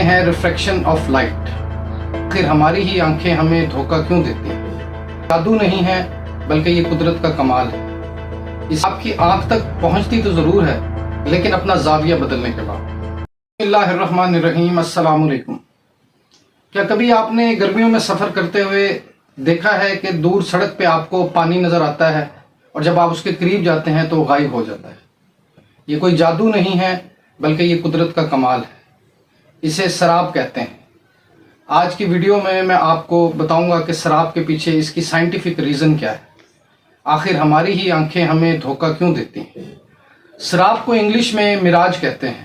ہیں refraction of light. آخر ہماری ہی آنکھیں ہمیں دھوکہ کیوں دیتی ہیں؟ جادو نہیں ہے بلکہ یہ قدرت کا کمال ہے. اس آپ کی آنکھ تک پہنچتی تو ضرور ہے لیکن اپنا زاویہ بدلنے کے بعد. بسم اللہ الرحمن الرحیم. السلام علیکم. کیا کبھی آپ نے گرمیوں میں سفر کرتے ہوئے دیکھا ہے کہ دور سڑک پہ آپ کو پانی نظر آتا ہے اور جب آپ اس کے قریب جاتے ہیں تو وہ غائب ہو جاتا ہے؟ یہ کوئی جادو نہیں ہے بلکہ یہ قدرت کا کمال ہے. اسے سراب کہتے ہیں. آج کی ویڈیو میں آپ کو بتاؤں گا کہ سراب کے پیچھے اس کی سائنٹیفک ریزن کیا ہے. آخر ہماری ہی آنکھیں ہمیں دھوکہ کیوں دیتی ہیں؟ سراب کو انگلش میں مراج کہتے ہیں.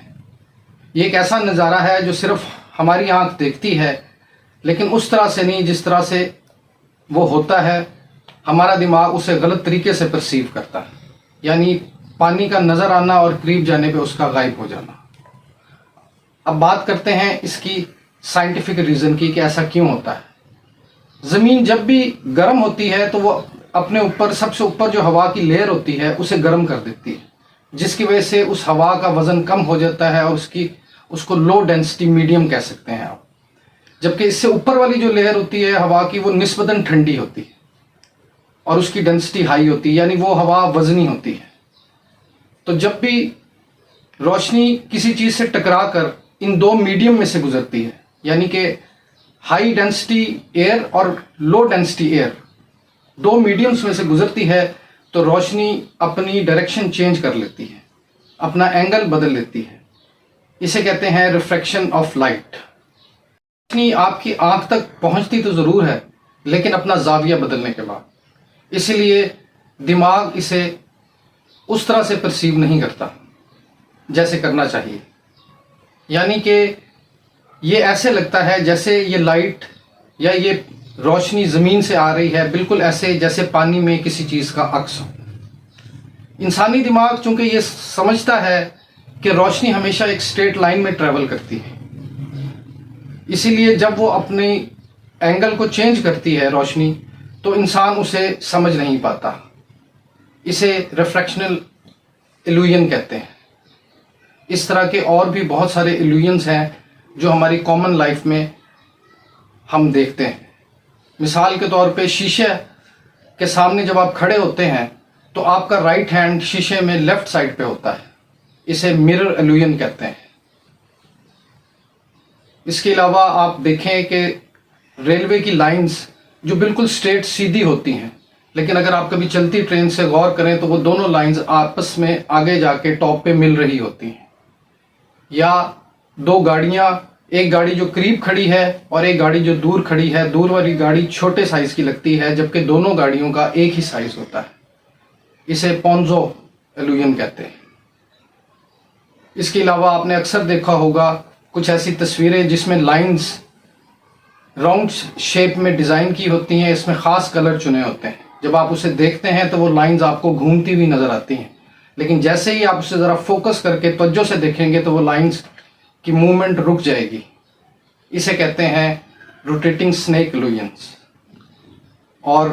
یہ ایک ایسا نظارہ ہے جو صرف ہماری آنکھ دیکھتی ہے لیکن اس طرح سے نہیں جس طرح سے وہ ہوتا ہے. ہمارا دماغ اسے غلط طریقے سے پرسیو کرتا ہے، یعنی پانی کا نظر آنا اور قریب جانے پہ اس کا غائب ہو جانا. اب بات کرتے ہیں اس کی سائنٹیفک ریزن کی کہ ایسا کیوں ہوتا ہے. زمین جب بھی گرم ہوتی ہے تو وہ اپنے اوپر سب سے اوپر جو ہوا کی لیئر ہوتی ہے اسے گرم کر دیتی ہے، جس کی وجہ سے اس ہوا کا وزن کم ہو جاتا ہے اور اس کو لو ڈینسٹی میڈیم کہہ سکتے ہیں آپ. جبکہ اس سے اوپر والی جو لیئر ہوتی ہے ہوا کی وہ نسبتاً ٹھنڈی ہوتی ہے اور اس کی ڈینسٹی ہائی ہوتی ہے، یعنی وہ ہوا وزنی ہوتی ہے. تو جب بھی روشنی کسی چیز سے ٹکرا کر ان دو میڈیم میں سے گزرتی ہے، یعنی کہ ہائی ڈینسٹی ایئر اور لو ڈینسٹی ایئر، دو میڈیمز میں سے گزرتی ہے، تو روشنی اپنی ڈائریکشن چینج کر لیتی ہے، اپنا اینگل بدل لیتی ہے. اسے کہتے ہیں ریفریکشن آف لائٹ. روشنی آپ کی آنکھ تک پہنچتی تو ضرور ہے لیکن اپنا زاویہ بدلنے کے بعد. اسی لیے دماغ اسے اس طرح سے پرسیو نہیں کرتا جیسے کرنا چاہیے. یعنی کہ یہ ایسے لگتا ہے جیسے یہ لائٹ یا یہ روشنی زمین سے آ رہی ہے، بالکل ایسے جیسے پانی میں کسی چیز کا عکس ہو. انسانی دماغ چونکہ یہ سمجھتا ہے کہ روشنی ہمیشہ ایک اسٹریٹ لائن میں ٹریول کرتی ہے، اسی لیے جب وہ اپنی اینگل کو چینج کرتی ہے روشنی تو انسان اسے سمجھ نہیں پاتا. اسے ریفریکشنل ایلوژن کہتے ہیں. اس طرح کے اور بھی بہت سارے ایلوژنز ہیں جو ہماری کامن لائف میں ہم دیکھتے ہیں. مثال کے طور پہ شیشے کے سامنے جب آپ کھڑے ہوتے ہیں تو آپ کا رائٹ ہینڈ شیشے میں لیفٹ سائڈ پہ ہوتا ہے. اسے مرر ایلوژن کہتے ہیں. اس کے علاوہ آپ دیکھیں کہ ریلوے کی لائنز جو بالکل سٹریٹ سیدھی ہوتی ہیں، لیکن اگر آپ کبھی چلتی ٹرین سے غور کریں تو وہ دونوں لائنز آپس میں آگے جا کے ٹاپ پہ مل رہی ہوتی ہیں. یا دو گاڑیاں، ایک گاڑی جو قریب کھڑی ہے اور ایک گاڑی جو دور کھڑی ہے، دور والی گاڑی چھوٹے سائز کی لگتی ہے جبکہ دونوں گاڑیوں کا ایک ہی سائز ہوتا ہے. اسے پونزو ایلوژن کہتے ہیں. اس کے علاوہ آپ نے اکثر دیکھا ہوگا کچھ ایسی تصویریں جس میں لائنز راؤنڈ شیپ میں ڈیزائن کی ہوتی ہیں، اس میں خاص کلر چنے ہوتے ہیں. جب آپ اسے دیکھتے ہیں تو وہ لائنز آپ کو گھومتی ہوئی نظر آتی ہیں، لیکن جیسے ہی آپ اسے ذرا فوکس کر کے توجہ سے دیکھیں گے تو وہ لائنز کی موومنٹ رک جائے گی. اسے کہتے ہیں روٹیٹنگ سنیک ایلوژنز. اور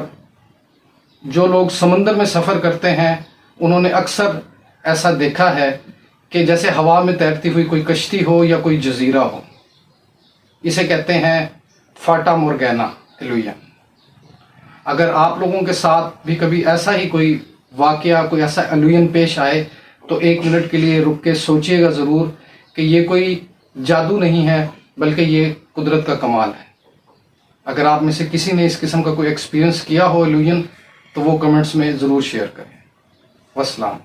جو لوگ سمندر میں سفر کرتے ہیں انہوں نے اکثر ایسا دیکھا ہے کہ جیسے ہوا میں تیرتی ہوئی کوئی کشتی ہو یا کوئی جزیرہ ہو. اسے کہتے ہیں فاٹا مورگانا ایلوژن. اگر آپ لوگوں کے ساتھ بھی کبھی ایسا ہی کوئی واقعہ، کوئی ایسا ایلوژن پیش آئے تو 1 منٹ کے لیے رک کے سوچئے گا ضرور کہ یہ کوئی جادو نہیں ہے بلکہ یہ قدرت کا کمال ہے. اگر آپ میں سے کسی نے اس قسم کا کوئی ایکسپیرینس کیا ہو ایلوژن تو وہ کمنٹس میں ضرور شیئر کریں. والسلام.